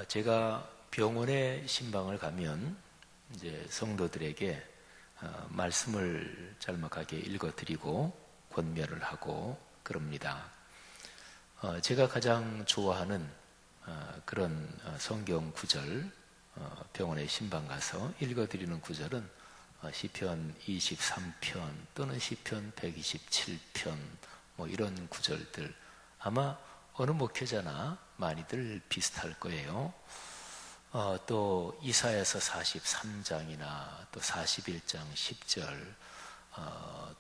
제가 병원에 신방을 가면 이제 성도들에게 말씀을 짤막하게 읽어드리고 권면을 하고 그럽니다. 제가 가장 좋아하는 그런 성경 구절, 병원에 신방 가서 읽어드리는 구절은 시편 23편 또는 시편 127편 뭐 이런 구절들, 아마 어느 목회자나 많이들 비슷할 거예요. 또 이사야서 43장이나 또 41장 10절,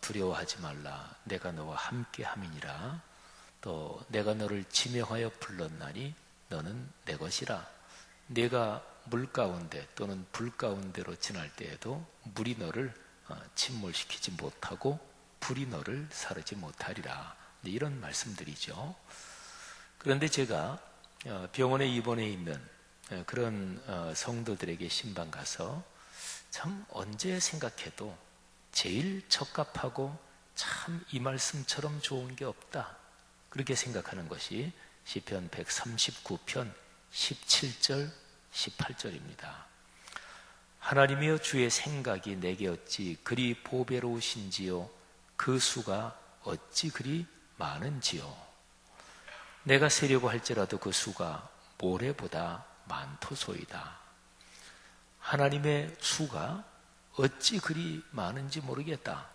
두려워하지 말라 내가 너와 함께 함이니라. 또 내가 너를 지명하여 불렀나니 너는 내 것이라. 내가 물 가운데 또는 불 가운데로 지날 때에도 물이 너를 침몰시키지 못하고 불이 너를 사르지 못하리라. 이런 말씀들이죠. 그런데 제가 병원에 입원해 있는 그런 성도들에게 신방 가서 참 언제 생각해도 제일 적합하고 참 이 말씀처럼 좋은 게 없다, 그렇게 생각하는 것이 시편 139편 17절 18절입니다. 하나님이여 주의 생각이 내게 어찌 그리 보배로우신지요 그 수가 어찌 그리 많은지요. 내가 세려고 할지라도 그 수가 모래보다 많도소이다. 하나님의 수가 어찌 그리 많은지 모르겠다.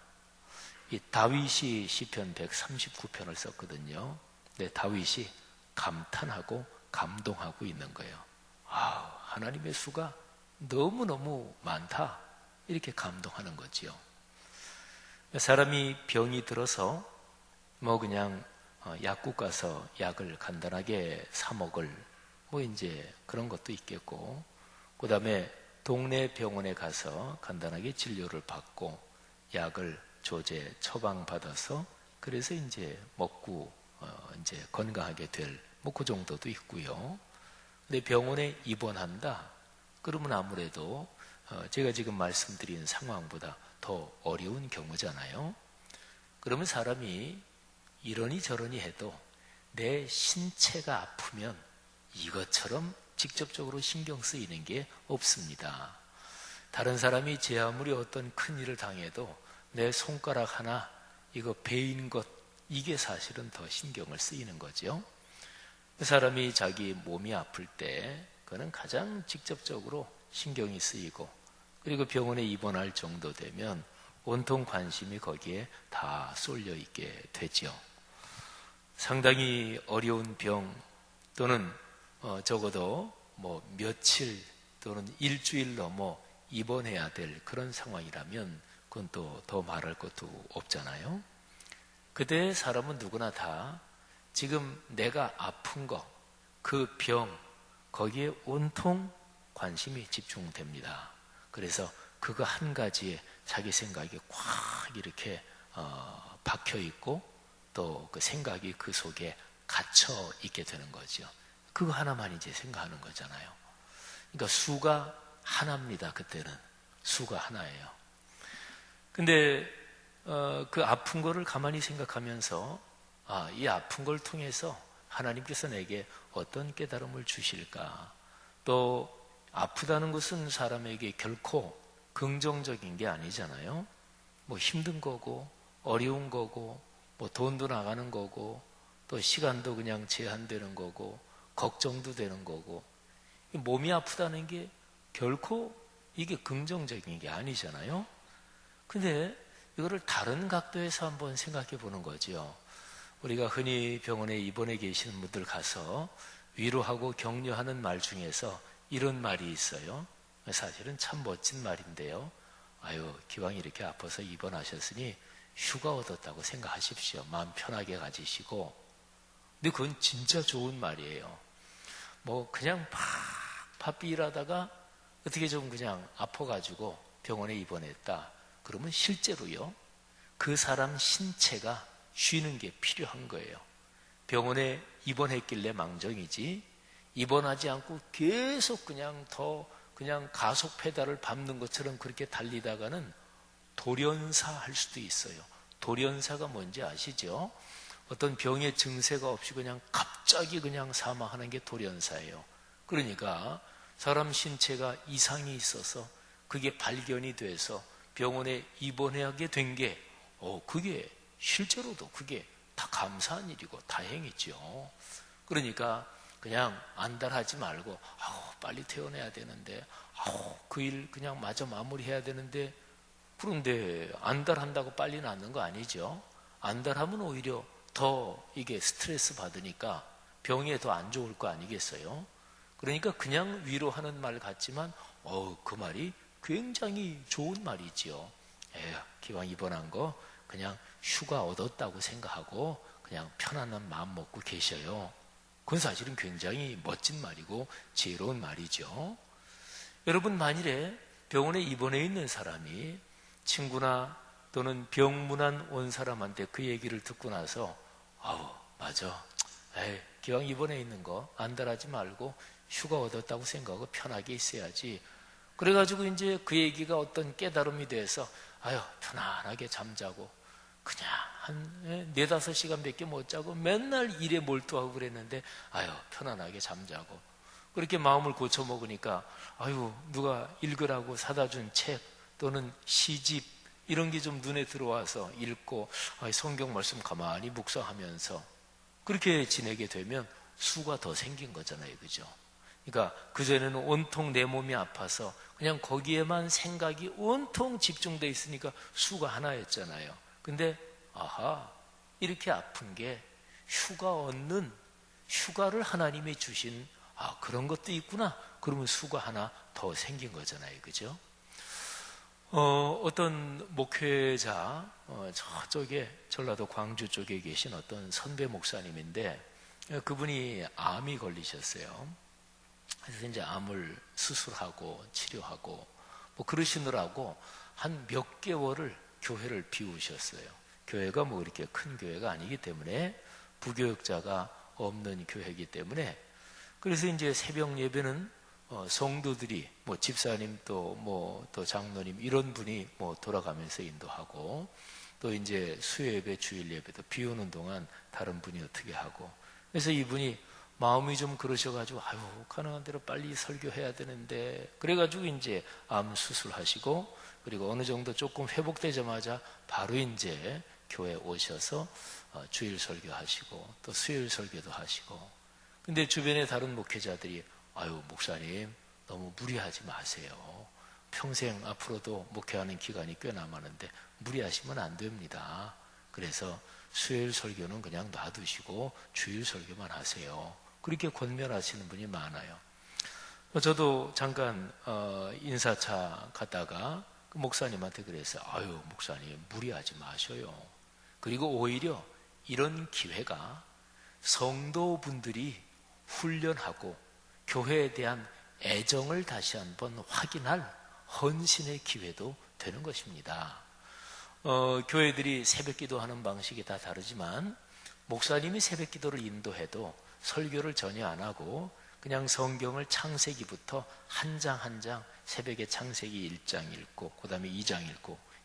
이 다윗이 시편 139편을 썼거든요. 근데 다윗이 감탄하고 감동하고 있는 거예요. 하나님의 수가 너무너무 많다, 이렇게 감동하는 거지요. 사람이 병이 들어서 뭐 그냥 약국 가서 약을 간단하게 사 먹을 뭐 이제 그런 것도 있겠고, 그 다음에 동네 병원에 가서 간단하게 진료를 받고 약을 조제 처방받아서 그래서 이제 먹고 이제 건강하게 될 뭐 그 정도도 있고요. 근데 병원에 입원한다 그러면 아무래도 제가 지금 말씀드린 상황보다 더 어려운 경우잖아요. 그러면 사람이 이러니 저러니 해도 내 신체가 아프면 이것처럼 직접적으로 신경 쓰이는 게 없습니다. 다른 사람이 제 아무리 어떤 큰일을 당해도 내 손가락 하나 이거 베인 것, 이게 사실은 더 신경을 쓰이는 거죠. 그 사람이 자기 몸이 아플 때 그거는 가장 직접적으로 신경이 쓰이고, 그리고 병원에 입원할 정도 되면 온통 관심이 거기에 다 쏠려 있게 되죠. 상당히 어려운 병 또는 적어도 뭐 며칠 또는 일주일 넘어 입원해야 될 그런 상황이라면 그건 또 더 말할 것도 없잖아요. 그때 사람은 누구나 다 지금 내가 아픈 거, 그 병, 거기에 온통 관심이 집중됩니다. 그래서 그거 한 가지에 자기 생각이 꽉 이렇게 박혀 있고 또 그 생각이 그 속에 갇혀 있게 되는 거죠. 그거 하나만 이제 생각하는 거잖아요. 그러니까 수가 하나입니다. 그때는 수가 하나예요. 근데 그 아픈 거를 가만히 생각하면서 이 아픈 걸 통해서 하나님께서 내게 어떤 깨달음을 주실까? 또 아프다는 것은 사람에게 결코 긍정적인 게 아니잖아요. 뭐 힘든 거고 어려운 거고 뭐 돈도 나가는 거고 또 시간도 그냥 제한되는 거고 걱정도 되는 거고, 몸이 아프다는 게 결코 이게 긍정적인 게 아니잖아요. 근데 이거를 다른 각도에서 한번 생각해 보는 거죠. 우리가 흔히 병원에 입원해 계시는 분들 가서 위로하고 격려하는 말 중에서 이런 말이 있어요. 사실은 참 멋진 말인데요. 기왕 이렇게 아파서 입원하셨으니 휴가 얻었다고 생각하십시오. 마음 편하게 가지시고. 근데 그건 진짜 좋은 말이에요. 뭐 그냥 바삐 일하다가 어떻게 좀 그냥 아파가지고 병원에 입원했다 그러면 실제로요, 그 사람 신체가 쉬는 게 필요한 거예요. 병원에 입원했길래 망정이지, 입원하지 않고 계속 그냥 가속 페달을 밟는 것처럼 그렇게 달리다가는 돌연사 할 수도 있어요. 돌연사가 뭔지 아시죠? 어떤 병의 증세가 없이 그냥 갑자기 그냥 사망하는 게 돌연사예요. 그러니까 사람 신체가 이상이 있어서 그게 발견이 돼서 병원에 입원하게 된 게 그게 실제로도 그게 다 감사한 일이고 다행이죠. 그러니까 그냥 안달하지 말고 빨리 퇴원해야 되는데 그 일 그냥 마저 마무리해야 되는데, 그런데 안달한다고 빨리 낫는 거 아니죠. 안달하면 오히려 더 이게 스트레스 받으니까 병에 더 안 좋을 거 아니겠어요. 그러니까 그냥 위로하는 말 같지만 그 말이 굉장히 좋은 말이지요. 기왕 입원한 거 그냥 휴가 얻었다고 생각하고 그냥 편안한 마음 먹고 계셔요. 그건 사실은 굉장히 멋진 말이고 지혜로운 말이죠. 여러분, 만일에 병원에 입원해 있는 사람이 친구나 또는 병문안 온 사람한테 그 얘기를 듣고 나서 맞아, 기왕 입원해 있는 거 안달하지 말고 휴가 얻었다고 생각하고 편하게 있어야지. 그래가지고 이제 그 얘기가 어떤 깨달음이 돼서 편안하게 잠자고 그냥 한 4-5시간밖에 못 자고 맨날 일에 몰두하고 그랬는데 편안하게 잠자고, 그렇게 마음을 고쳐먹으니까 누가 읽으라고 사다 준 책 또는 시집 이런 게 좀 눈에 들어와서 읽고 성경 말씀 가만히 묵상하면서 그렇게 지내게 되면 수가 더 생긴 거잖아요. 그죠? 그러니까 그전에는 온통 내 몸이 아파서 그냥 거기에만 생각이 온통 집중되어 있으니까 수가 하나였잖아요. 근데 이렇게 아픈 게 휴가 얻는, 휴가를 하나님이 주신 그런 것도 있구나. 그러면 수가 하나 더 생긴 거잖아요. 그죠? 어떤 목회자, 저쪽에 전라도 광주 쪽에 계신 어떤 선배 목사님인데 그분이 암이 걸리셨어요. 그래서 이제 암을 수술하고 치료하고 그러시느라고 한 몇 개월을 교회를 비우셨어요. 교회가 그렇게 큰 교회가 아니기 때문에, 부교역자가 없는 교회이기 때문에. 그래서 이제 새벽 예배는 성도들이 집사님 또 장로님 이런 분이 돌아가면서 인도하고, 또 이제 수요 예배, 주일 예배도 비 오는 동안 다른 분이 어떻게 하고. 그래서 이분이 마음이 좀 그러셔가지고 가능한 대로 빨리 설교해야 되는데, 그래가지고 이제 암 수술하시고, 그리고 어느 정도 조금 회복되자마자 바로 이제 교회 오셔서 주일 설교하시고 또 수요일 설교도 하시고. 근데 주변에 다른 목회자들이 목사님 너무 무리하지 마세요. 평생 앞으로도 목회하는 기간이 꽤 남았는데 무리하시면 안 됩니다. 그래서 수요일 설교는 그냥 놔두시고 주일 설교만 하세요. 그렇게 권면하시는 분이 많아요. 저도 잠깐 인사차 갔다가 그 목사님한테 그랬어요. 목사님 무리하지 마셔요. 그리고 오히려 이런 기회가 성도분들이 훈련하고 교회에 대한 애정을 다시 한번 확인할 헌신의 기회도 되는 것입니다. 교회들이 새벽기도 하는 방식이 다 다르지만 목사님이 새벽기도를 인도해도 설교를 전혀 안 하고 그냥 성경을 창세기부터 한 장 한 장 새벽에 창세기 1장 읽고 그 다음에 2장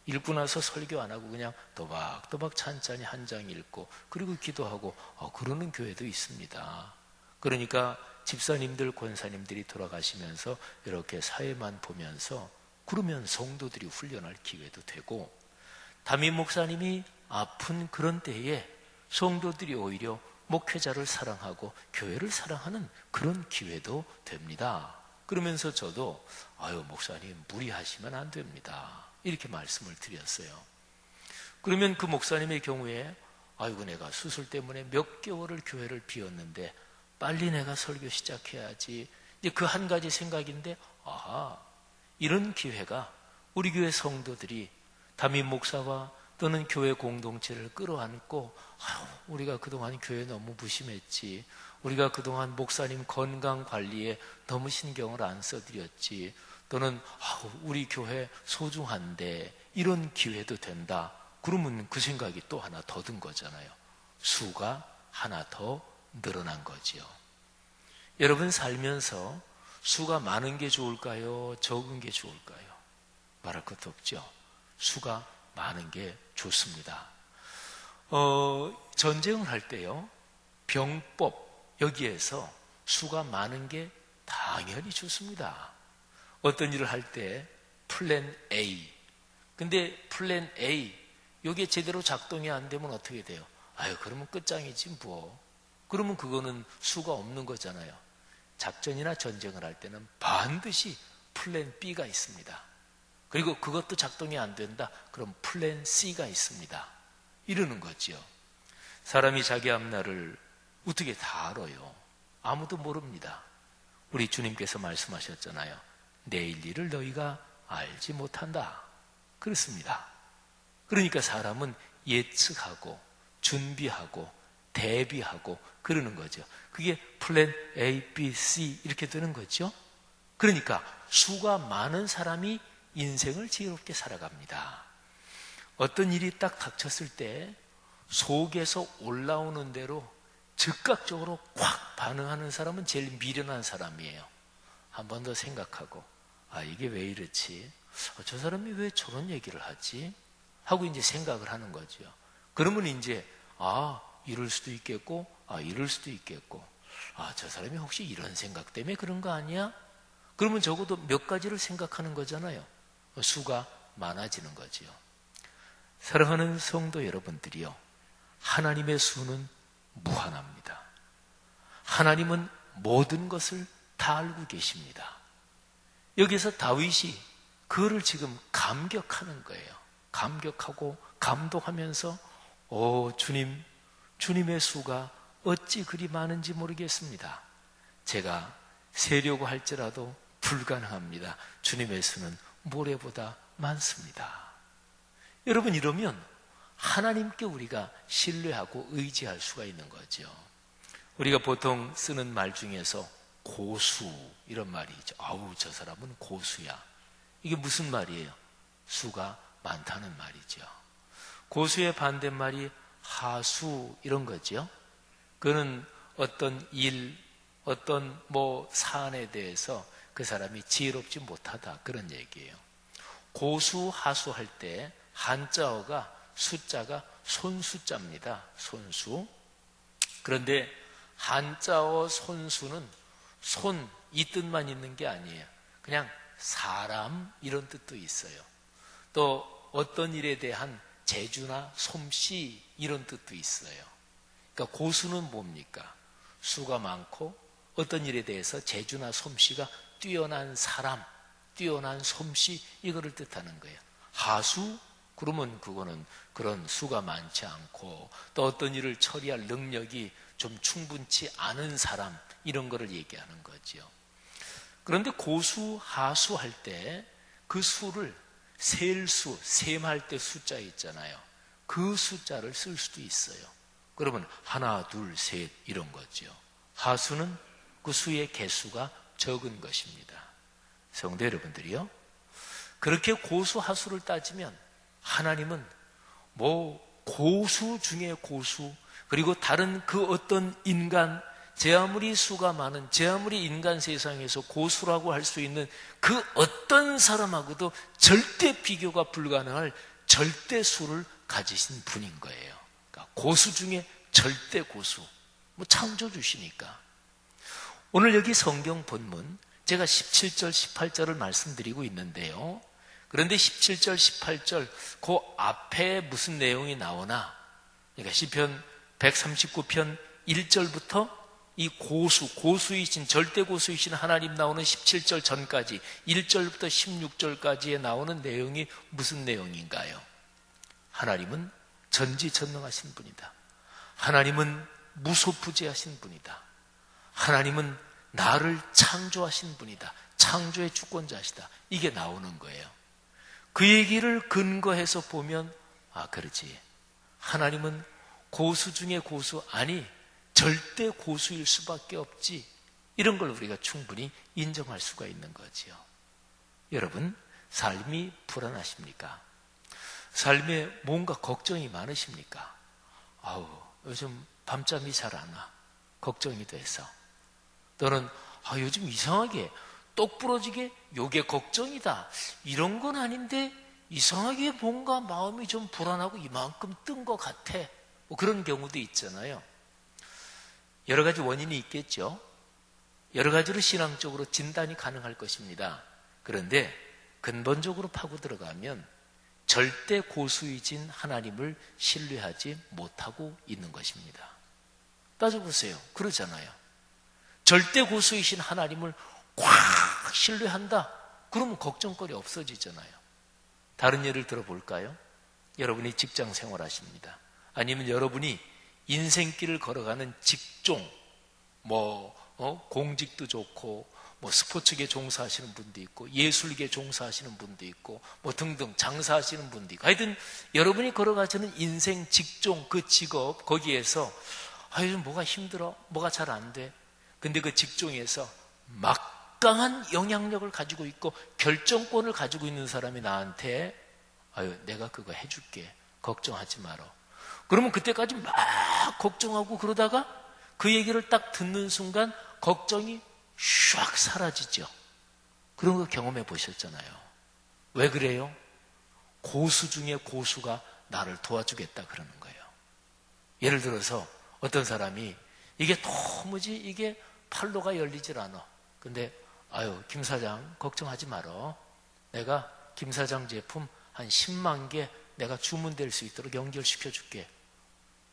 읽고 나서 설교 안 하고 그냥 또박또박 찬찬히 한 장 읽고 그리고 기도하고 그러는 교회도 있습니다. 그러니까 집사님들, 권사님들이 돌아가시면서 이렇게 사회만 보면서 그러면 성도들이 훈련할 기회도 되고, 담임 목사님이 아픈 그런 때에 성도들이 오히려 목회자를 사랑하고 교회를 사랑하는 그런 기회도 됩니다. 그러면서 저도 목사님 무리하시면 안 됩니다, 이렇게 말씀을 드렸어요. 그러면 그 목사님의 경우에 내가 수술 때문에 몇 개월을 교회를 비웠는데 빨리 내가 설교 시작해야지. 그 한 가지 생각인데 이런 기회가 우리 교회 성도들이 담임 목사와 또는 교회 공동체를 끌어안고 우리가 그동안 교회 너무 무심했지, 우리가 그동안 목사님 건강 관리에 너무 신경을 안 써드렸지, 또는 우리 교회 소중한데 이런 기회도 된다. 그러면 그 생각이 또 하나 더 든 거잖아요. 수가 하나 더 늘어난 거지요. 여러분 살면서 수가 많은 게 좋을까요? 적은 게 좋을까요? 말할 것도 없죠. 수가 많은 게 좋습니다. 전쟁을 할 때요, 병법 여기에서 수가 많은 게 당연히 좋습니다. 어떤 일을 할 때 플랜 A, 근데 플랜 A 이게 제대로 작동이 안 되면 어떻게 돼요? 아유, 그러면 끝장이지 뭐. 그러면 그거는 수가 없는 거잖아요. 작전이나 전쟁을 할 때는 반드시 플랜 B가 있습니다. 그리고 그것도 작동이 안 된다, 그럼 플랜 C가 있습니다. 이러는 거죠. 사람이 자기 앞날을 어떻게 다 알아요? 아무도 모릅니다. 우리 주님께서 말씀하셨잖아요. 내일 일을 너희가 알지 못한다. 그렇습니다. 그러니까 사람은 예측하고 준비하고 대비하고 그러는 거죠. 그게 플랜 A, B, C 이렇게 되는 거죠. 그러니까 수가 많은 사람이 인생을 지혜롭게 살아갑니다. 어떤 일이 딱 닥쳤을 때 속에서 올라오는 대로 즉각적으로 콱 반응하는 사람은 제일 미련한 사람이에요. 한 번 더 생각하고, 아, 이게 왜 이렇지? 저 사람이 왜 저런 얘기를 하지? 하고 이제 생각을 하는 거죠. 그러면 이제, 이럴 수도 있겠고, 이럴 수도 있겠고, 저 사람이 혹시 이런 생각 때문에 그런 거 아니야? 그러면 적어도 몇 가지를 생각하는 거잖아요. 수가 많아지는 거지요. 사랑하는 성도 여러분들이요, 하나님의 수는 무한합니다. 하나님은 모든 것을 다 알고 계십니다. 여기서 다윗이 그를 지금 감격하는 거예요. 감격하고 감동하면서 주님, 주님의 수가 어찌 그리 많은지 모르겠습니다. 제가 세려고 할지라도 불가능합니다. 주님의 수는 모래보다 많습니다. 여러분, 이러면 하나님께 우리가 신뢰하고 의지할 수가 있는 거죠. 우리가 보통 쓰는 말 중에서 고수 이런 말이 있죠. 저 사람은 고수야. 이게 무슨 말이에요? 수가 많다는 말이죠. 고수의 반대말이 하수 이런 거죠. 그는 어떤 일, 어떤 사안에 대해서 그 사람이 지혜롭지 못하다, 그런 얘기예요. 고수, 하수 할 때 한자어가 숫자가 손수자입니다. 손수. 그런데 한자어 손수는 손, 이 뜻만 있는 게 아니에요. 그냥 사람 이런 뜻도 있어요. 또 어떤 일에 대한 재주나 솜씨 이런 뜻도 있어요. 그러니까 고수는 뭡니까? 수가 많고 어떤 일에 대해서 재주나 솜씨가 뛰어난 사람, 뛰어난 솜씨 이거를 뜻하는 거예요. 하수? 그러면 그거는 그런 수가 많지 않고 또 어떤 일을 처리할 능력이 좀 충분치 않은 사람 이런 거를 얘기하는 거죠. 그런데 고수, 하수 할 때 그 수를 셀수, 셈할 때 숫자 있잖아요. 그 숫자를 쓸 수도 있어요. 그러면 하나, 둘, 셋 이런 거죠. 하수는 그 수의 개수가 적은 것입니다. 성도 여러분들이요, 그렇게 고수, 하수를 따지면 하나님은 고수 중에 고수, 그리고 다른 그 어떤 인간, 제 아무리 수가 많은, 제 아무리 인간 세상에서 고수라고 할 수 있는 그 어떤 사람하고도 절대 비교가 불가능할 절대 수를 가지신 분인 거예요. 그러니까 고수 중에 절대 고수. 창조주시니까. 오늘 여기 성경 본문 제가 17절, 18절을 말씀드리고 있는데요. 그런데 17절, 18절 그 앞에 무슨 내용이 나오나, 그러니까 시편 139편 1절부터 이 고수이신, 절대 고수이신 하나님 나오는 17절 전까지 1절부터 16절까지에 나오는 내용이 무슨 내용인가요? 하나님은 전지전능하신 분이다. 하나님은 무소부재하신 분이다. 하나님은 나를 창조하신 분이다. 창조의 주권자시다. 이게 나오는 거예요. 그 얘기를 근거해서 보면 그렇지, 하나님은 고수 중에 고수, 아니 절대 고수일 수밖에 없지, 이런 걸 우리가 충분히 인정할 수가 있는 거지요. 여러분, 삶이 불안하십니까? 삶에 뭔가 걱정이 많으십니까? 요즘 밤잠이 잘 안 와. 걱정이 돼서. 또는 요즘 이상하게 똑부러지게 요게 걱정이다, 이런 건 아닌데 이상하게 뭔가 마음이 좀 불안하고 이만큼 뜬 것 같아, 그런 경우도 있잖아요. 여러 가지 원인이 있겠죠. 여러 가지로 신앙적으로 진단이 가능할 것입니다. 그런데 근본적으로 파고 들어가면 절대 고수이신 하나님을 신뢰하지 못하고 있는 것입니다. 따져보세요. 그러잖아요. 절대 고수이신 하나님을 꽉 신뢰한다. 그러면 걱정거리 없어지잖아요. 다른 예를 들어볼까요? 여러분이 직장 생활하십니다. 아니면 여러분이 인생길을 걸어가는 직종, 공직도 좋고, 스포츠계 종사하시는 분도 있고, 예술계 종사하시는 분도 있고, 등등 장사하시는 분도 있고, 하여튼 여러분이 걸어가시는 인생 직종, 그 직업, 거기에서 요즘 뭐가 힘들어, 뭐가 잘 안 돼. 근데 그 직종에서 막강한 영향력을 가지고 있고 결정권을 가지고 있는 사람이 나한테 내가 그거 해줄게, 걱정하지 마라. 그러면 그때까지 막 걱정하고 그러다가 그 얘기를 딱 듣는 순간 걱정이 샥 사라지죠. 그런 거 경험해 보셨잖아요. 왜 그래요? 고수 중에 고수가 나를 도와주겠다 그러는 거예요. 예를 들어서 어떤 사람이 이게 도무지 이게 팔로가 열리질 않아. 근데 김 사장 걱정하지 마라. 내가 김 사장 제품 한 10만 개 내가 주문될 수 있도록 연결시켜 줄게.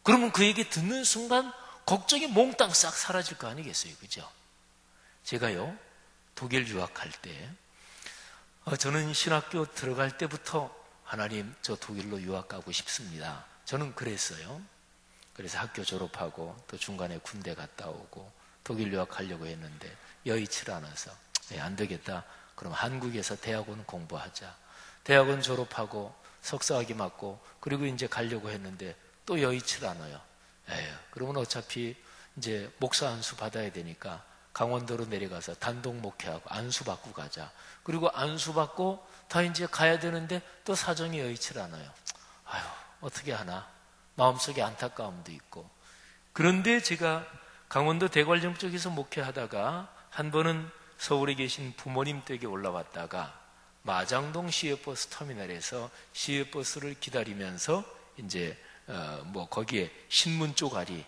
그러면 그 얘기 듣는 순간 걱정이 몽땅 싹 사라질 거 아니겠어요? 그죠? 제가요, 독일 유학할 때, 저는 신학교 들어갈 때부터 하나님, 저 독일로 유학 가고 싶습니다. 저는 그랬어요. 그래서 학교 졸업하고 또 중간에 군대 갔다 오고 독일 유학 가려고 했는데 여의치를 않아서 안 되겠다. 그럼 한국에서 대학원 공부하자. 대학원 졸업하고 석사학위 맞고 그리고 이제 가려고 했는데 또 여의치를 않아요. 그러면 어차피 이제 목사 안수 받아야 되니까 강원도로 내려가서 단독 목회하고 안수 받고 가자. 그리고 안수 받고 다 이제 가야 되는데 또 사정이 여의치를 않아요. 어떻게 하나? 마음속에 안타까움도 있고. 그런데 제가 강원도 대관령 쪽에서 목회하다가 한 번은 서울에 계신 부모님 댁에 올라왔다가 마장동 시외버스 터미널에서 시외버스를 기다리면서 이제 거기에 신문 쪼가리,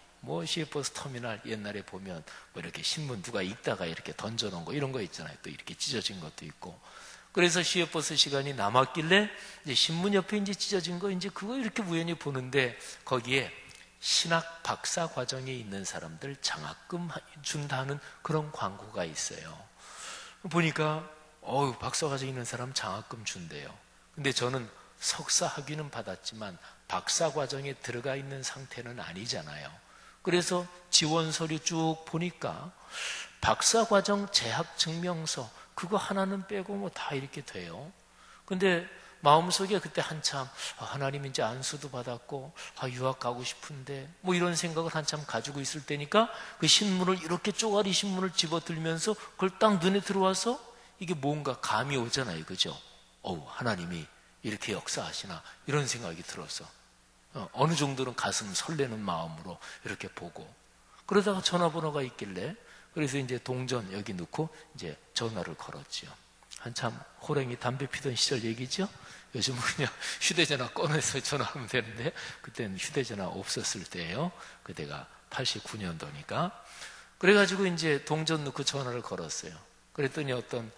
시외버스 터미널 옛날에 보면 이렇게 신문 누가 읽다가 이렇게 던져놓은 거 이런 거 있잖아요. 또 이렇게 찢어진 것도 있고. 그래서 시외버스 시간이 남았길래 이제 신문 옆에 이제 찢어진 거 이제 그거 이렇게 우연히 보는데 거기에 신학 박사 과정에 있는 사람들 장학금 준다는 그런 광고가 있어요. 보니까 박사 과정에 있는 사람 장학금 준대요. 근데 저는 석사 학위는 받았지만 박사 과정에 들어가 있는 상태는 아니잖아요. 그래서 지원 서류 쭉 보니까 박사 과정 재학 증명서 그거 하나는 빼고 다 이렇게 돼요. 근데 마음속에 그때 한참 하나님 이제 안수도 받았고 유학 가고 싶은데 이런 생각을 한참 가지고 있을 때니까 그 신문을 이렇게 쪼가리 신문을 집어들면서 그걸 딱 눈에 들어와서 이게 뭔가 감이 오잖아요. 그죠? 하나님이 이렇게 역사하시나 이런 생각이 들어서 어느 정도는 가슴 설레는 마음으로 이렇게 보고 그러다가 전화번호가 있길래 그래서 이제 동전 여기 넣고 이제 전화를 걸었죠. 한참 호랭이 담배 피던 시절 얘기죠. 요즘은 그냥 휴대전화 꺼내서 전화하면 되는데 그때는 휴대전화 없었을 때예요. 그때가 89년도니까. 그래가지고 이제 동전 넣고 전화를 걸었어요. 그랬더니 어떤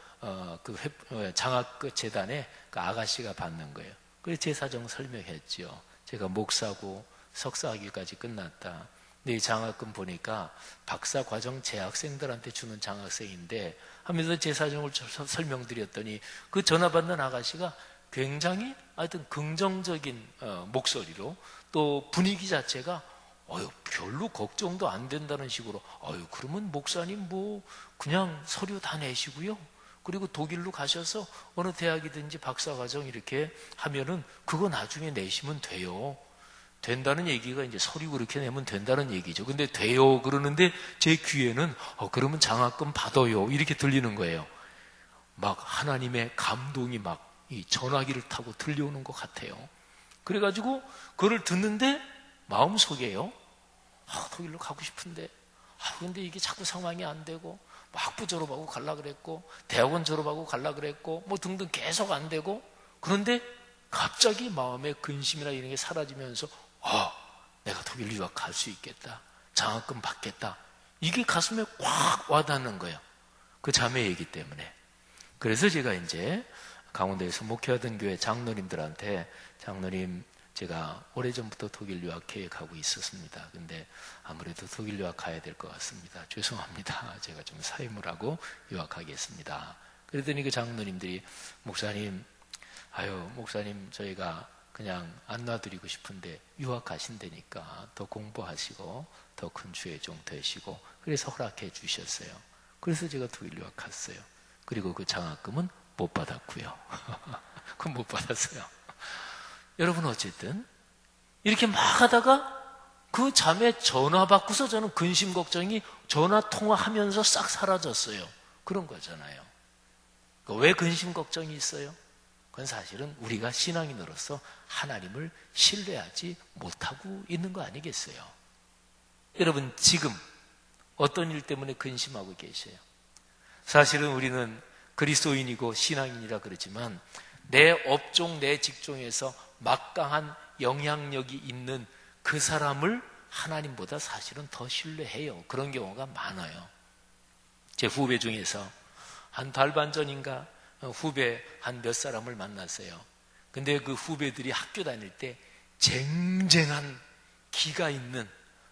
장학 재단에 그 아가씨가 받는 거예요. 그래서 제 사정 설명했죠. 제가 목사고 석사학위까지 끝났다. 근데 이 장학금 보니까 박사 과정 재학생들한테 주는 장학생인데 하면서 제 사정을 설명드렸더니 그 전화 받는 아가씨가 굉장히 하여튼 긍정적인 목소리로 또 분위기 자체가 별로 걱정도 안 된다는 식으로 그러면 목사님 그냥 서류 다 내시고요. 그리고 독일로 가셔서 어느 대학이든지 박사과정 이렇게 하면은 그거 나중에 내시면 돼요. 된다는 얘기가 이제 서류 그렇게 내면 된다는 얘기죠. 근데 돼요 그러는데 제 귀에는 그러면 장학금 받아요 이렇게 들리는 거예요. 막 하나님의 감동이 막 이 전화기를 타고 들려오는 것 같아요. 그래가지고 그걸 듣는데 마음속에요. 독일로 가고 싶은데 근데 이게 자꾸 상황이 안 되고 학부 졸업하고 갈라 그랬고 대학원 졸업하고 갈라 그랬고 등등 계속 안 되고 그런데 갑자기 마음의 근심이나 이런 게 사라지면서 내가 독일 유학 갈 수 있겠다. 장학금 받겠다. 이게 가슴에 꽉 와닿는 거예요. 그 자매이기 때문에. 그래서 제가 이제 강원도에서 목회하던 교회 장로님들한테, 장로님, 제가 오래전부터 독일 유학 계획하고 있었습니다. 근데 아무래도 독일 유학 가야 될 것 같습니다. 죄송합니다. 제가 좀 사임을 하고 유학하겠습니다. 그랬더니 그 장로님들이, 목사님, 목사님, 저희가 그냥 안 놔드리고 싶은데 유학 가신다니까 더 공부하시고 더 큰 주의 종 되시고, 그래서 허락해 주셨어요. 그래서 제가 독일 유학 갔어요. 그리고 그 장학금은 못 받았고요. 그건 못 받았어요. 여러분, 어쨌든 이렇게 막 하다가 그 자매 전화 받고서 저는 근심 걱정이 전화 통화하면서 싹 사라졌어요. 그런 거잖아요. 왜 근심 걱정이 있어요? 그건 사실은 우리가 신앙인으로서 하나님을 신뢰하지 못하고 있는 거 아니겠어요? 여러분, 지금 어떤 일 때문에 근심하고 계세요? 사실은 우리는 그리스도인이고 신앙인이라 그러지만 내 업종, 내 직종에서 막강한 영향력이 있는 그 사람을 하나님보다 사실은 더 신뢰해요. 그런 경우가 많아요. 제 후배 중에서 한 달 반 전인가 후배 한 몇 사람을 만났어요. 근데 그 후배들이 학교 다닐 때 쟁쟁한 기가 있는,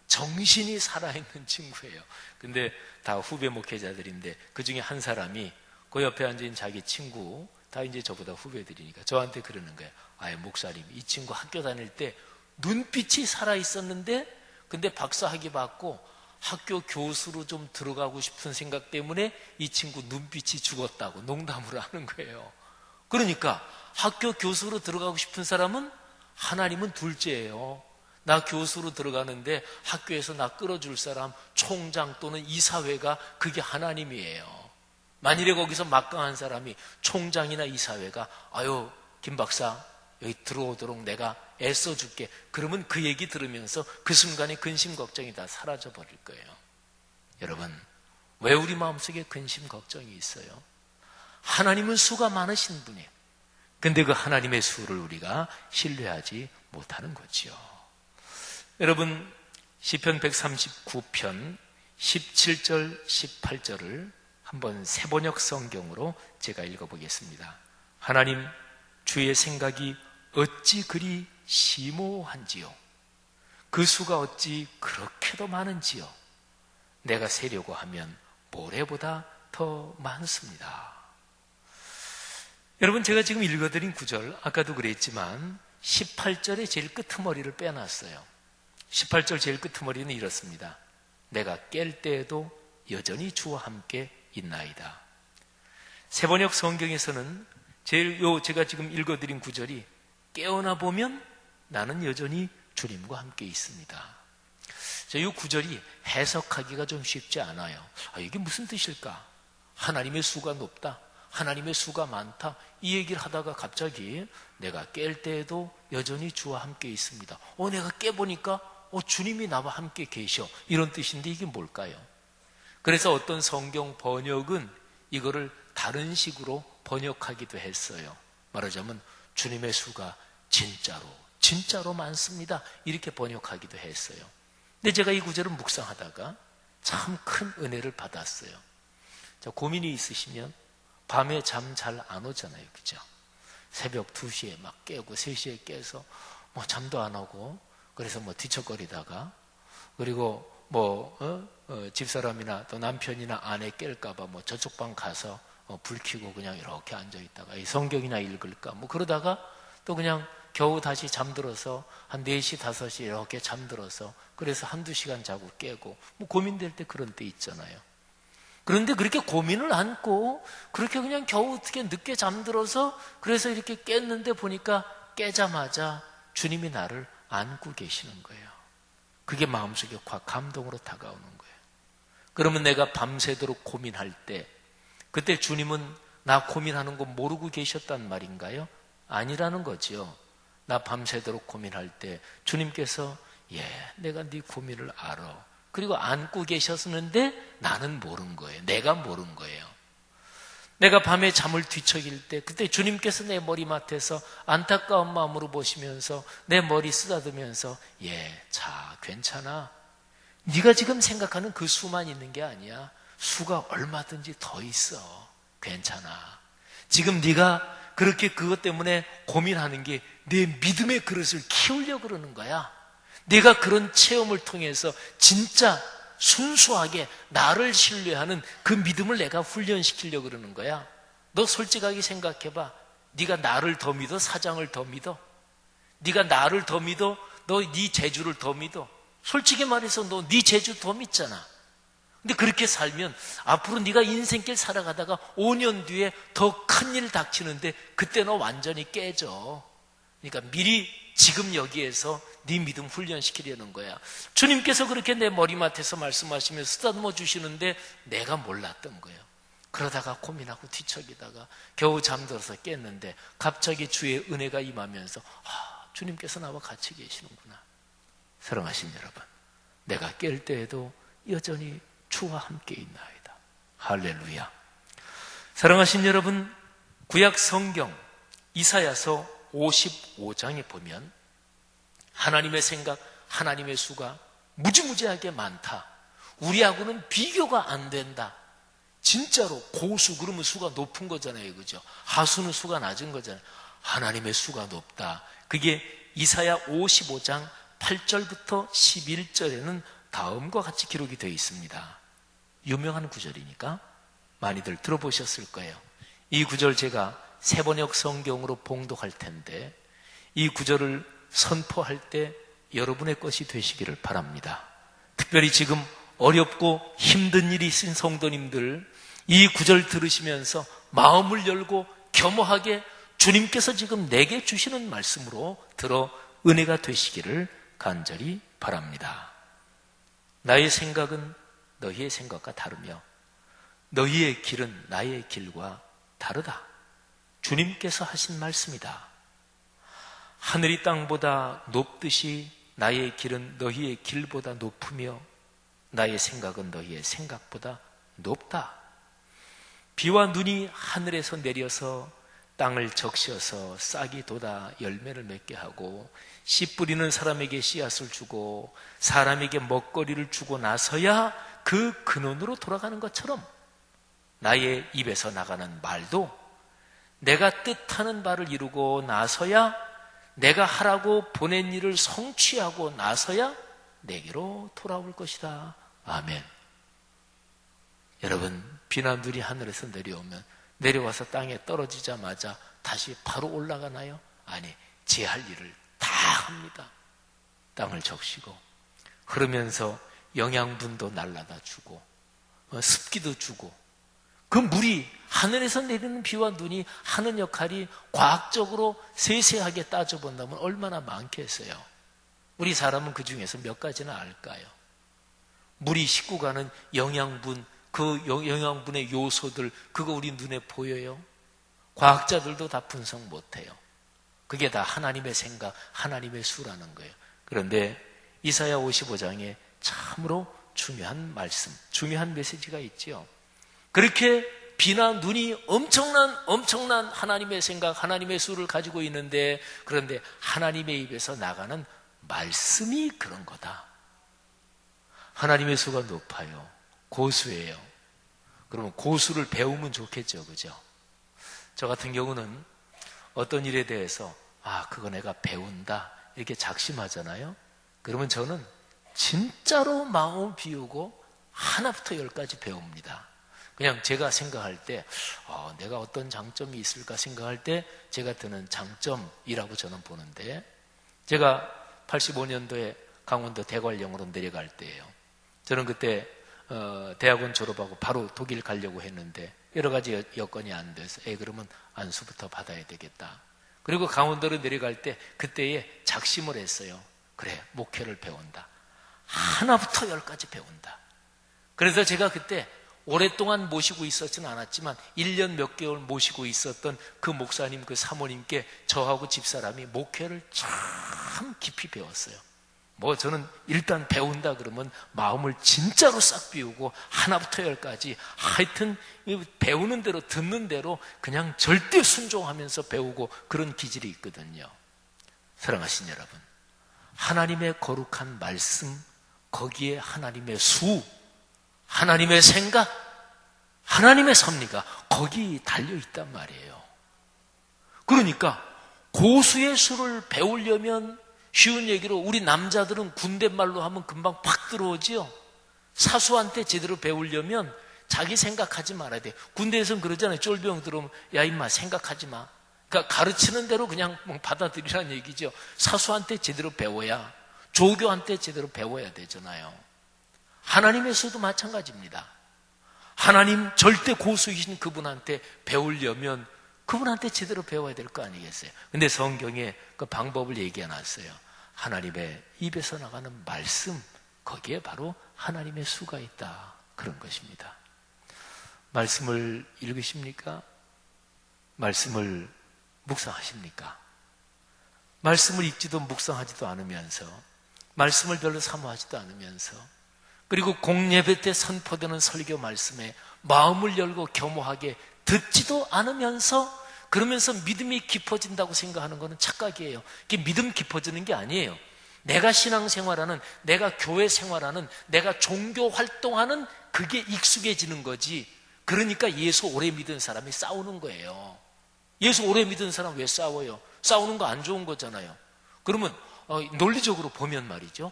정신이 살아있는 친구예요. 근데 다 후배 목회자들인데 그 중에 한 사람이 그 옆에 앉은 자기 친구, 다 이제 저보다 후배들이니까 저한테 그러는 거예요. 목사님, 이 친구 학교 다닐 때 눈빛이 살아있었는데 근데 박사학위 받고 학교 교수로 좀 들어가고 싶은 생각 때문에 이 친구 눈빛이 죽었다고 농담을 하는 거예요. 그러니까 학교 교수로 들어가고 싶은 사람은 하나님은 둘째예요. 나 교수로 들어가는데 학교에서 나 끌어줄 사람, 총장 또는 이사회가 그게 하나님이에요. 만일에 거기서 막강한 사람이 총장이나 이사회가 김 박사 여기 들어오도록 내가 애써줄게, 그러면 그 얘기 들으면서 그 순간에 근심 걱정이 다 사라져 버릴 거예요. 여러분, 왜 우리 마음속에 근심 걱정이 있어요? 하나님은 수가 많으신 분이에요. 근데 그 하나님의 수를 우리가 신뢰하지 못하는 거지요. 여러분, 시편 139편 17절 18절을 한번 세번역 성경으로 제가 읽어보겠습니다. 하나님, 주의 생각이 어찌 그리 심오한지요. 그 수가 어찌 그렇게도 많은지요. 내가 세려고 하면 모래보다 더 많습니다. 여러분, 제가 지금 읽어드린 구절, 아까도 그랬지만 18절의 제일 끄트머리를 빼놨어요. 18절 제일 끄트머리는 이렇습니다. 내가 깰 때에도 여전히 주와 함께 있나이다. 세번역 성경에서는 제가 지금 읽어드린 구절이 깨어나 보면 나는 여전히 주님과 함께 있습니다. 이 구절이 해석하기가 좀 쉽지 않아요. 이게 무슨 뜻일까? 하나님의 수가 높다, 하나님의 수가 많다, 이 얘기를 하다가 갑자기 내가 깰 때에도 여전히 주와 함께 있습니다. 내가 깨보니까 주님이 나와 함께 계셔, 이런 뜻인데 이게 뭘까요? 그래서 어떤 성경 번역은 이거를 다른 식으로 번역하기도 했어요. 말하자면 주님의 수가 진짜로 많습니다, 이렇게 번역하기도 했어요. 근데 제가 이 구절을 묵상하다가 참 큰 은혜를 받았어요. 고민이 있으시면 밤에 잠 잘 안 오잖아요, 그죠? 새벽 2시에 막 깨고 3시에 깨서 잠도 안 오고, 그래서 뒤척거리다가, 그리고 집사람이나 또 남편이나 아내 깰까봐 저쪽 방 가서 불 켜고 그냥 이렇게 앉아있다가 성경이나 읽을까 그러다가 또 그냥 겨우 다시 잠들어서 한 4시, 5시 이렇게 잠들어서 그래서 한두 시간 자고 깨고 고민될 때 그런 때 있잖아요. 그런데 그렇게 고민을 안고 그렇게 그냥 겨우 어떻게 늦게 잠들어서 그래서 이렇게 깼는데 보니까 깨자마자 주님이 나를 안고 계시는 거예요. 그게 마음속에 확 감동으로 다가오는 거예요. 그러면 내가 밤새도록 고민할 때 그때 주님은 나 고민하는 거 모르고 계셨단 말인가요? 아니라는 거죠. 나 밤새도록 고민할 때 주님께서 내가 네 고민을 알아. 그리고 안고 계셨는데 나는 모른 거예요. 내가 모른 거예요. 내가 밤에 잠을 뒤척일 때 그때 주님께서 내 머리맡에서 안타까운 마음으로 보시면서 내 머리 쓰다듬으면서 자, 괜찮아. 네가 지금 생각하는 그 수만 있는 게 아니야. 수가 얼마든지 더 있어. 괜찮아. 지금 네가 그렇게 그것 때문에 고민하는 게 내 믿음의 그릇을 키우려고 그러는 거야. 내가 그런 체험을 통해서 진짜 순수하게 나를 신뢰하는 그 믿음을 내가 훈련시키려고 그러는 거야. 너 솔직하게 생각해봐. 네가 나를 더 믿어? 사장을 더 믿어? 네가 나를 더 믿어? 너 네 재주를 더 믿어? 솔직히 말해서 너 네 재주 더 믿잖아. 근데 그렇게 살면 앞으로 네가 인생길 살아가다가 5년 뒤에 더 큰일 닥치는데 그때 너 완전히 깨져. 그러니까 미리 지금 여기에서 네 믿음 훈련시키려는 거야. 주님께서 그렇게 내 머리맡에서 말씀하시면서 쓰다듬어 주시는데 내가 몰랐던 거예요. 그러다가 고민하고 뒤척이다가 겨우 잠들어서 깼는데 갑자기 주의 은혜가 임하면서 주님께서 나와 같이 계시는구나. 사랑하신 여러분, 내가 깰 때에도 여전히 주와 함께 있나이다. 할렐루야. 사랑하신 여러분, 구약 성경 이사야서 55장에 보면 하나님의 생각, 하나님의 수가 무지무지하게 많다. 우리하고는 비교가 안 된다. 진짜로 고수 그러면 수가 높은 거잖아요. 그죠? 하수는 수가 낮은 거잖아요. 하나님의 수가 높다. 그게 이사야 55장 8절부터 11절에는 다음과 같이 기록이 되어 있습니다. 유명한 구절이니까 많이들 들어보셨을 거예요. 이 구절 제가 새번역 성경으로 봉독할 텐데 이 구절을 선포할 때 여러분의 것이 되시기를 바랍니다. 특별히 지금 어렵고 힘든 일이 있으신 성도님들, 이 구절 들으시면서 마음을 열고 겸허하게 주님께서 지금 내게 주시는 말씀으로 들어 은혜가 되시기를 간절히 바랍니다. 나의 생각은 너희의 생각과 다르며 너희의 길은 나의 길과 다르다. 주님께서 하신 말씀이다. 하늘이 땅보다 높듯이 나의 길은 너희의 길보다 높으며 나의 생각은 너희의 생각보다 높다. 비와 눈이 하늘에서 내려서 땅을 적셔서 싹이 돋아 열매를 맺게 하고 씨 뿌리는 사람에게 씨앗을 주고 사람에게 먹거리를 주고 나서야 그 근원으로 돌아가는 것처럼 나의 입에서 나가는 말도 내가 뜻하는 바를 이루고 나서야 내가 하라고 보낸 일을 성취하고 나서야 내게로 돌아올 것이다. 아멘. 여러분, 비나 눈이 하늘에서 내려오면 내려와서 땅에 떨어지자마자 다시 바로 올라가나요? 아니, 제 할 일을 다 합니다. 땅을 적시고 흐르면서 영양분도 날라다 주고 습기도 주고 그 물이 하늘에서 내리는 비와 눈이 하는 역할이 과학적으로 세세하게 따져본다면 얼마나 많겠어요. 우리 사람은 그 중에서 몇 가지나 알까요? 물이 싣고 가는 영양분, 그 영양분의 요소들, 그거 우리 눈에 보여요? 과학자들도 다 분석 못해요. 그게 다 하나님의 생각, 하나님의 수라는 거예요. 그런데 이사야 55장에 참으로 중요한 말씀, 중요한 메시지가 있죠. 그렇게 비나 눈이 엄청난 하나님의 생각, 하나님의 수를 가지고 있는데, 그런데 하나님의 입에서 나가는 말씀이 그런 거다. 하나님의 수가 높아요. 고수예요. 그러면 고수를 배우면 좋겠죠. 그죠? 저 같은 경우는 어떤 일에 대해서 그거 내가 배운다 이렇게 작심하잖아요. 그러면 저는 진짜로 마음을 비우고 하나부터 열까지 배웁니다. 그냥 제가 생각할 때 내가 어떤 장점이 있을까 생각할 때 제가 드는 장점이라고 저는 보는데, 제가 85년도에 강원도 대관령으로 내려갈 때예요. 저는 그때 대학원 졸업하고 바로 독일 가려고 했는데 여러 가지 여건이 안 돼서 그러면 안수부터 받아야 되겠다. 그리고 강원도로 내려갈 때 그때에 작심을 했어요. 그래, 목회를 배운다. 하나부터 열까지 배운다. 그래서 제가 그때 오랫동안 모시고 있었지는 않았지만 1년 몇 개월 모시고 있었던 그 목사님, 그 사모님께 저하고 집사람이 목회를 참 깊이 배웠어요. 저는 일단 배운다 그러면 마음을 진짜로 싹 비우고 하나부터 열까지 하여튼 배우는 대로 듣는 대로 그냥 절대 순종하면서 배우고 그런 기질이 있거든요. 사랑하신 여러분, 하나님의 거룩한 말씀, 거기에 하나님의 수, 하나님의 생각, 하나님의 섭리가 거기 달려있단 말이에요. 그러니까 고수의 수를 배우려면 쉬운 얘기로 우리 남자들은 군대 말로 하면 금방 팍 들어오지요. 사수한테 제대로 배우려면 자기 생각하지 말아야 돼. 군대에서는 그러잖아요. 쫄병 들어오면 야 임마 생각하지 마. 그러니까 가르치는 대로 그냥 받아들이라는 얘기죠. 사수한테 제대로 배워야, 조교한테 제대로 배워야 되잖아요. 하나님의 수도 마찬가지입니다. 하나님 절대 고수이신 그분한테 배우려면 그분한테 제대로 배워야 될 거 아니겠어요? 근데 성경에 그 방법을 얘기해 놨어요. 하나님의 입에서 나가는 말씀, 거기에 바로 하나님의 수가 있다, 그런 것입니다. 말씀을 읽으십니까? 말씀을 묵상하십니까? 말씀을 읽지도 묵상하지도 않으면서, 말씀을 별로 사모하지도 않으면서, 그리고 공예배 때 선포되는 설교 말씀에 마음을 열고 겸허하게 듣지도 않으면서, 그러면서 믿음이 깊어진다고 생각하는 것은 착각이에요. 이게 믿음 깊어지는 게 아니에요. 내가 신앙생활하는, 내가 교회 생활하는, 내가 종교 활동하는 그게 익숙해지는 거지. 그러니까 예수 오래 믿은 사람이 싸우는 거예요. 예수 오래 믿은 사람 왜 싸워요? 싸우는 거 안 좋은 거잖아요. 그러면 논리적으로 보면 말이죠.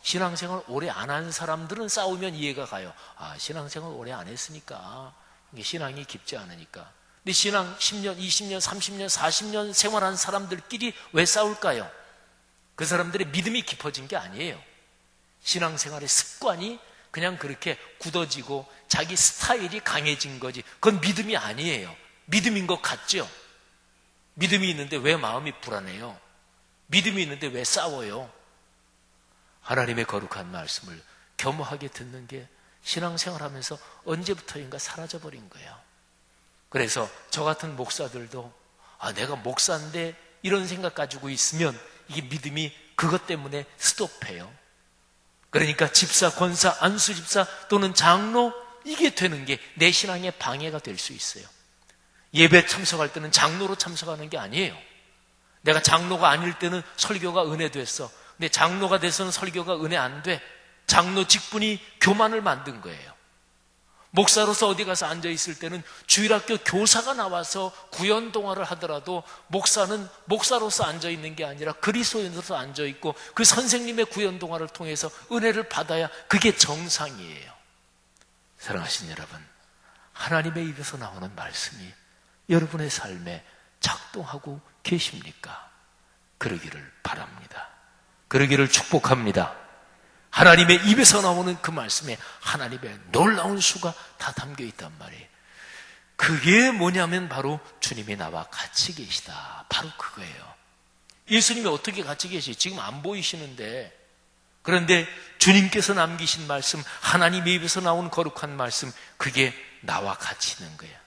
신앙생활 오래 안 한 사람들은 싸우면 이해가 가요. 신앙생활 오래 안 했으니까, 신앙이 깊지 않으니까. 근데 신앙 10년, 20년, 30년, 40년 생활한 사람들끼리 왜 싸울까요? 그 사람들의 믿음이 깊어진 게 아니에요. 신앙생활의 습관이 그냥 그렇게 굳어지고 자기 스타일이 강해진 거지. 그건 믿음이 아니에요. 믿음인 것 같죠? 믿음이 있는데 왜 마음이 불안해요? 믿음이 있는데 왜 싸워요? 하나님의 거룩한 말씀을 겸허하게 듣는 게 신앙생활하면서 언제부터인가 사라져버린 거예요. 그래서 저 같은 목사들도 내가 목사인데 이런 생각 가지고 있으면 이게 믿음이 그것 때문에 스톱해요. 그러니까 집사, 권사, 안수집사 또는 장로, 이게 되는 게 내 신앙의 방해가 될 수 있어요. 예배 참석할 때는 장로로 참석하는 게 아니에요. 내가 장로가 아닐 때는 설교가 은혜됐어. 근데 장로가 돼서는 설교가 은혜 안 돼. 장로 직분이 교만을 만든 거예요. 목사로서 어디 가서 앉아있을 때는 주일학교 교사가 나와서 구연 동화를 하더라도 목사는 목사로서 앉아있는 게 아니라 그리스도인으로서 앉아있고 그 선생님의 구연 동화를 통해서 은혜를 받아야 그게 정상이에요. 사랑하신 여러분, 하나님의 입에서 나오는 말씀이 여러분의 삶에 작동하고 계십니까? 그러기를 바랍니다. 그러기를 축복합니다. 하나님의 입에서 나오는 그 말씀에 하나님의 놀라운 수가 다 담겨 있단 말이에요. 그게 뭐냐면 바로 주님이 나와 같이 계시다. 바로 그거예요. 예수님이 어떻게 같이 계시죠? 지금 안 보이시는데, 그런데 주님께서 남기신 말씀, 하나님의 입에서 나온 거룩한 말씀, 그게 나와 같이 있는 거예요.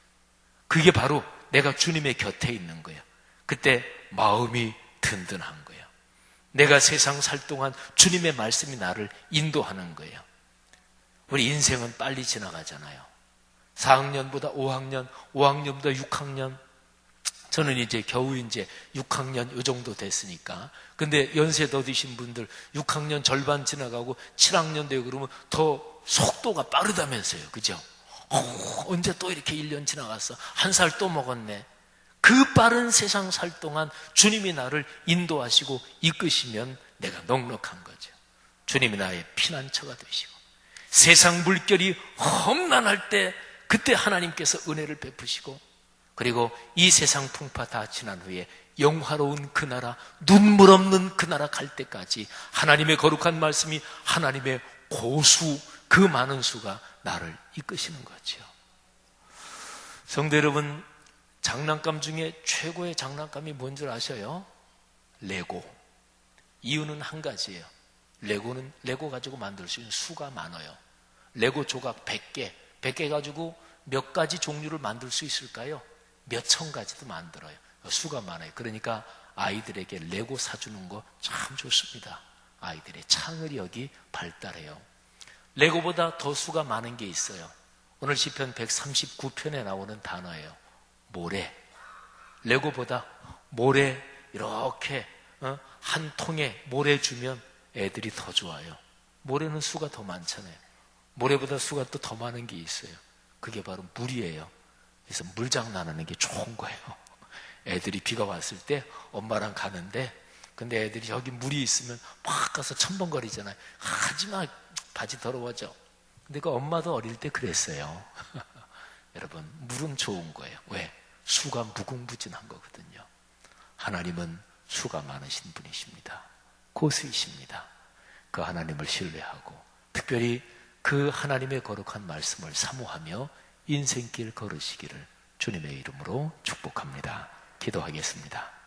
그게 바로 내가 주님의 곁에 있는 거예요. 그때 마음이 든든한 거예요. 내가 세상 살 동안 주님의 말씀이 나를 인도하는 거예요. 우리 인생은 빨리 지나가잖아요. 4학년보다 5학년, 5학년보다 6학년. 저는 이제 겨우 이제 6학년 이 정도 됐으니까. 근데 연세 더 드신 분들 6학년 절반 지나가고 7학년 되고 그러면 더 속도가 빠르다면서요. 그죠? 언제 또 이렇게 1년 지나갔어? 한 살 또 먹었네. 그 빠른 세상 살 동안 주님이 나를 인도하시고 이끄시면 내가 넉넉한 거죠. 주님이 나의 피난처가 되시고 세상 물결이 험난할 때 그때 하나님께서 은혜를 베푸시고, 그리고 이 세상 풍파 다 지난 후에 영화로운 그 나라, 눈물 없는 그 나라 갈 때까지 하나님의 거룩한 말씀이, 하나님의 고수, 그 많은 수가 나를 이끄시는 거죠. 성도 여러분, 장난감 중에 최고의 장난감이 뭔 줄 아셔요? 레고. 이유는 한 가지예요. 레고 가지고 만들 수 있는 수가 많아요. 레고 조각 100개, 100개 가지고 몇 가지 종류를 만들 수 있을까요? 몇 천 가지도 만들어요. 수가 많아요. 그러니까 아이들에게 레고 사주는 거 참 좋습니다. 아이들의 창의력이 발달해요. 레고보다 더 수가 많은 게 있어요. 오늘 시편 139편에 나오는 단어예요. 모래. 레고보다 모래 이렇게 한 통에 모래 주면 애들이 더 좋아요. 모래는 수가 더 많잖아요. 모래보다 수가 또 더 많은 게 있어요. 그게 바로 물이에요. 그래서 물장난하는 게 좋은 거예요. 애들이 비가 왔을 때 엄마랑 가는데, 근데 애들이 저기 물이 있으면 막 가서 첨벙거리잖아요. 하지마, 바지 더러워져. 근데 그 엄마도 어릴 때 그랬어요. 여러분, 물은 좋은 거예요. 왜? 수가 무궁무진한 거거든요. 하나님은 수가 많으신 분이십니다. 고수이십니다. 그 하나님을 신뢰하고 특별히 그 하나님의 거룩한 말씀을 사모하며 인생길 걸으시기를 주님의 이름으로 축복합니다. 기도하겠습니다.